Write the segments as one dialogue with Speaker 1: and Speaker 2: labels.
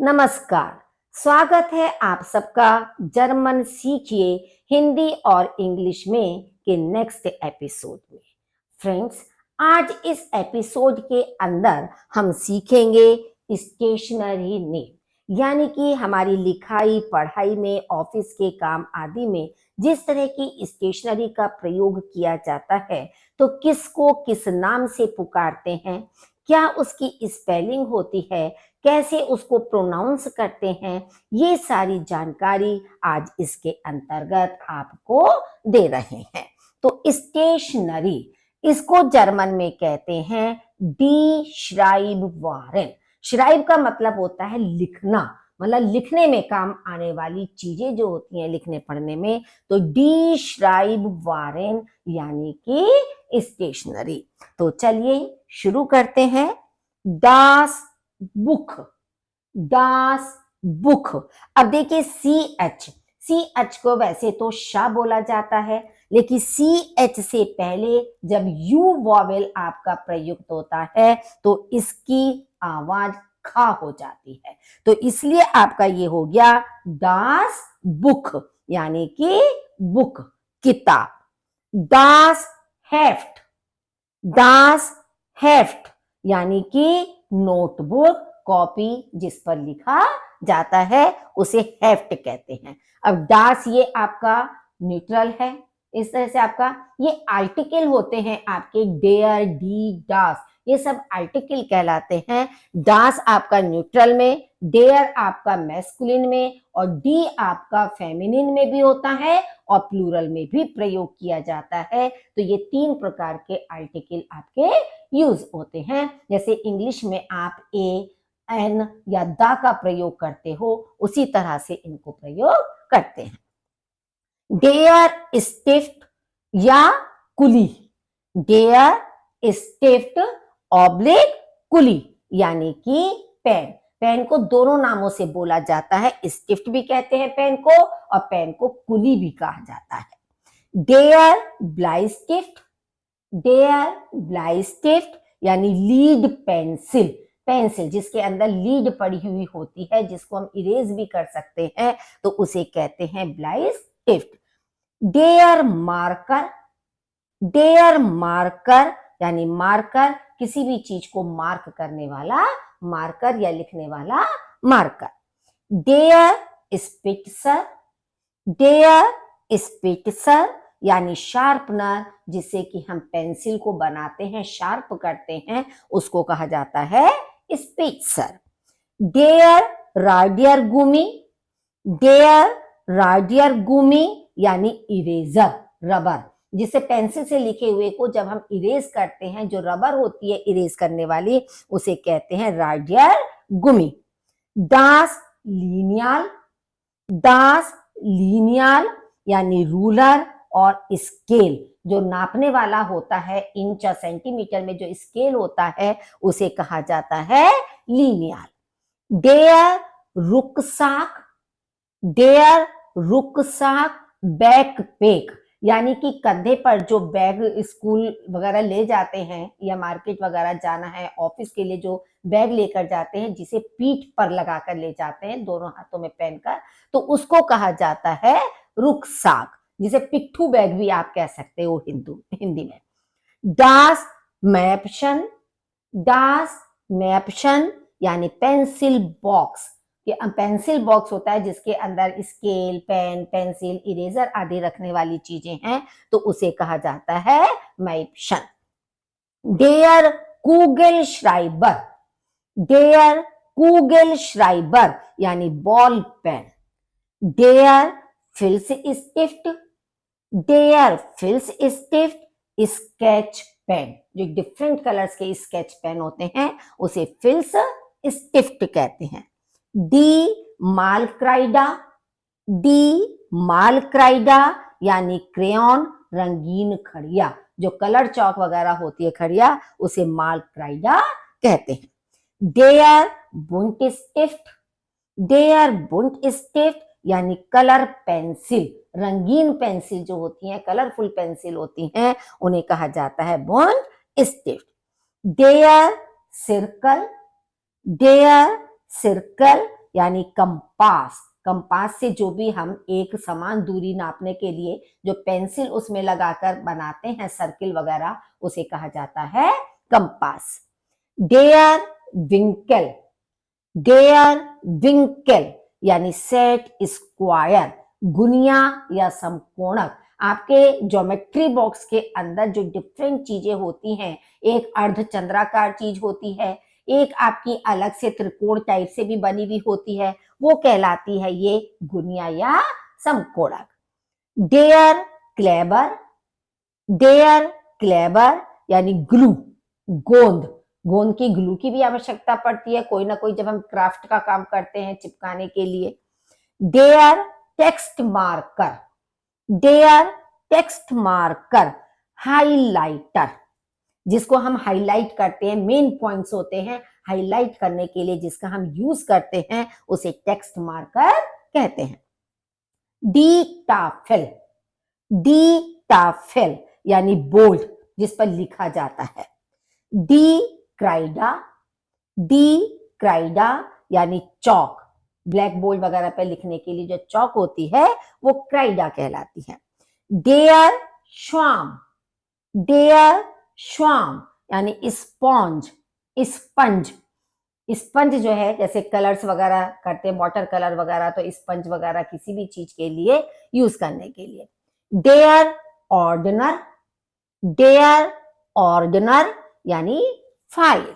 Speaker 1: नमस्कार। स्वागत है आप सबका जर्मन सीखिए हिंदी और इंग्लिश में के नेक्स्ट एपिसोड में। फ्रेंड्स, आज इस एपिसोड के अंदर हम सीखेंगे स्टेशनरी नेम, यानी कि हमारी लिखाई पढ़ाई में, ऑफिस के काम आदि में जिस तरह की स्टेशनरी का प्रयोग किया जाता है तो किसको किस नाम से पुकारते हैं, क्या उसकी स्पेलिंग होती है, कैसे उसको प्रोनाउंस करते हैं, ये सारी जानकारी आज इसके अंतर्गत आपको दे रहे हैं। तो स्टेशनरी, इसको जर्मन में कहते हैं डी श्राइब वारेन। श्राइब का मतलब होता है लिखना, मतलब लिखने में काम आने वाली चीजें जो होती हैं लिखने पढ़ने में, तो डी श्राइब वारेन यानी कि स्टेशनरी। तो चलिए शुरू करते हैं। दास बुक, दास बुक। अब देखिए सी एच को वैसे तो शा बोला जाता है, लेकिन सी एच से पहले जब यू वॉवेल आपका प्रयुक्त होता है तो इसकी आवाज खा हो जाती है, तो इसलिए आपका ये हो गया दास बुक यानी कि बुक, किताब। दास हेफ्ट, दास हेफ्ट यानी कि नोटबुक, कॉपी जिस पर लिखा जाता है उसे हेफ्ट कहते हैं। अब दास ये आपका न्यूट्रल है, इस तरह से आपका ये आर्टिकल होते हैं आपके डेयर, डी, दास, ये सब आर्टिकल कहलाते हैं। दास आपका न्यूट्रल में, डेयर आपका मैस्कुलिन में और डी आपका फेमिनिन में भी होता है और प्लूरल में भी प्रयोग किया जाता है। तो ये तीन प्रकार के आर्टिकल आपके यूज होते हैं। जैसे इंग्लिश में आप ए, एन या दा का प्रयोग करते हो, उसी तरह से इनको प्रयोग करते हैं। डेयर स्टिफ्ट या कुली, डेयर स्टिफ्ट ऑब्लिक कुली यानी कि पेन। पेन को दोनों नामों से बोला जाता है, स्टिफ्ट भी कहते हैं पेन को और पेन को कुली भी कहा जाता है। डेयर ब्लाइस्टिफ्ट, डेयर ब्लाइस्टिफ्ट यानी लीड पेंसिल, पेंसिल जिसके अंदर लीड पड़ी हुई होती है, जिसको हम इरेज भी कर सकते हैं, तो उसे कहते हैं ब्लाइस्टिफ्ट। डेयर मार्कर, डेयर मार्कर यानी मार्कर किसी भी चीज को मार्क करने वाला मार्कर या लिखने वाला मार्कर। डेयर स्पिट्सर, डेयर स्पिट्सर यानी शार्पनर, जिससे कि हम पेंसिल को बनाते हैं, शार्प करते हैं, उसको कहा जाता है स्पिट्सर। डेयर राडियर गुमी, डेयर राडियर गुमी यानी इरेजर, रबर, जिसे पेंसिल से लिखे हुए को जब हम इरेज करते हैं, जो रबर होती है इरेज करने वाली, उसे कहते हैं राडियर गुमी। दास लीनियल, दास लीनियल यानी रूलर और स्केल, जो नापने वाला होता है, इंच और सेंटीमीटर में जो स्केल होता है उसे कहा जाता है लीनियल। डेयर रुकसाक, डेयर रुकसाक बैकपैक यानी कि कंधे पर जो बैग स्कूल वगैरह ले जाते हैं या मार्केट वगैरह जाना है, ऑफिस के लिए जो बैग लेकर जाते हैं, जिसे पीठ पर लगाकर ले जाते हैं दोनों हाथों में पहनकर, तो उसको कहा जाता है रुकसाक, जिसे पिट्ठू बैग भी आप कह सकते हो हिंदी में। दास मैप्शन, दास मैप्शन यानी पेंसिल बॉक्स, ये पेंसिल बॉक्स होता है जिसके अंदर स्केल, पेन, पेंसिल, इरेजर आदि रखने वाली चीजें हैं, तो उसे कहा जाता है मैप्शन। डेयर कूगल श्राइबर, डेयर कूगल श्राइबर यानी बॉल पेन। डेयर फिल्स स्टिफ्ट, डेयर फिल्स स्टिफ्ट स्केच पेन, जो डिफरेंट कलर्स के स्केच पेन होते हैं उसे फिल्स स्टिफ्ट कहते हैं। डी मालक्राइडा, डी मालक्राइडा यानी क्रेयॉन, रंगीन खड़िया, जो कलर चौक वगैरह होती है खड़िया, उसे मालक्राइडा कहते हैं। डेयर बुंट स्टिफ्ट, डेयर बुंट स्टिफ्ट यानी कलर पेंसिल, रंगीन पेंसिल जो होती हैं, कलरफुल पेंसिल होती हैं, उन्हें कहा जाता है बुंट स्टिफ्ट। डेयर सर्कल, डेयर सर्कल यानी कंपास। कंपास से जो भी हम एक समान दूरी नापने के लिए जो पेंसिल उसमें लगाकर बनाते हैं सर्किल वगैरह, उसे कहा जाता है कंपास। डेयर विंकल, डेयर विंकल यानी सेट स्क्वायर, गुनिया या समकोणक। आपके ज्योमेट्री बॉक्स के अंदर जो डिफरेंट चीजें होती हैं, एक अर्धचंद्राकार चीज होती है, एक आपकी अलग से त्रिकोण टाइप से भी बनी हुई होती है, वो कहलाती है ये गुनिया या समकोणक। डेयर क्लेबर, डेयर क्लेबर यानी ग्लू, गोंद। गोंद की ग्लू की भी आवश्यकता पड़ती है कोई ना कोई जब हम क्राफ्ट का काम करते हैं चिपकाने के लिए। डेयर टेक्स्ट मार्कर, डेयर टेक्स्ट मार्कर, हाइलाइटर, जिसको हम हाईलाइट करते हैं, मेन पॉइंट्स होते हैं हाईलाइट करने के लिए जिसका हम यूज करते हैं, उसे टेक्स्ट मार्कर कहते हैं। डी-टाफेल, डी-टाफेल यानी बोल्ड, जिस पर लिखा जाता है। डी क्राइडा, डी क्राइडा यानी चौक, ब्लैक बोर्ड वगैरह पे लिखने के लिए जो चौक होती है वो क्राइडा कहलाती है। डेयर श्वाम, डेयर श्वाम यानी स्पॉन्ज, स्पंज। स्पंज जो है जैसे कलर्स वगैरह करते हैं, वाटर कलर वगैरह, तो स्पंज वगैरह किसी भी चीज के लिए यूज करने के लिए। डेयर ऑर्डनर, डेयर ऑर्डनर यानी फाइल।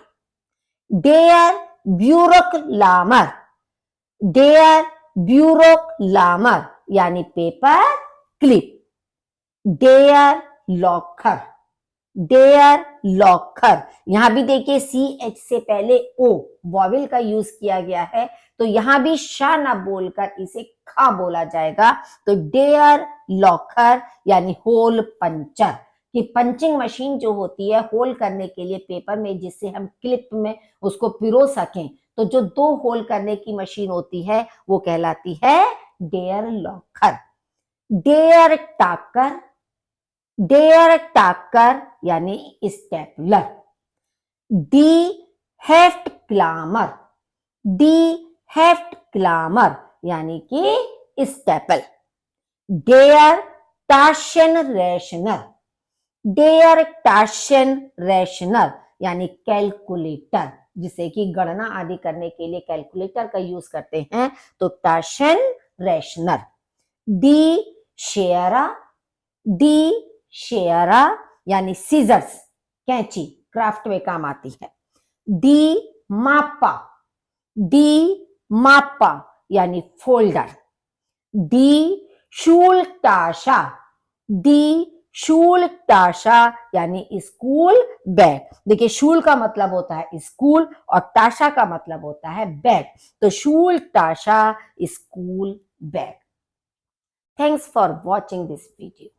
Speaker 1: डेयर ब्यूरोक्लामर, डेयर ब्यूरोक्लामर यानी पेपर क्लिप। डेयर लॉकर, डेयर लॉकर, यहां भी देखिए CH से पहले O वॉवेल का यूज किया गया है, तो यहां भी शा ना बोलकर इसे खा बोला जाएगा। तो डेयर लॉकर यानी होल पंचर, कि पंचिंग मशीन जो होती है होल करने के लिए पेपर में, जिससे हम क्लिप में उसको पिरो सकें, तो जो 2 होल करने की मशीन होती है वो कहलाती है डेयर लॉकर। डेयर टाकर, डेयर टाकर यानी स्टेपलर। डी हेफ्ट क्लामर, डी हेफ्ट क्लामर यानी कि स्टेपल। डेयर टाशन रेशनर, डेयर टाशन रेशनर यानी कैलकुलेटर, जिसे कि गणना आदि करने के लिए कैलकुलेटर का यूज करते हैं, तो टाशन रेशनर। डी शेयरा, डी शेयरा यानी सीजर्स, कैंची, क्राफ्ट में काम आती है। डी मापा, डी मापा यानी फोल्डर। डी शूलटाशा, डी शूलटाशा यानी स्कूल बैग। देखिए शूल का मतलब होता है स्कूल और टाशा का मतलब होता है बैग, तो शूलटाशा school bag. Thanks for watching this video.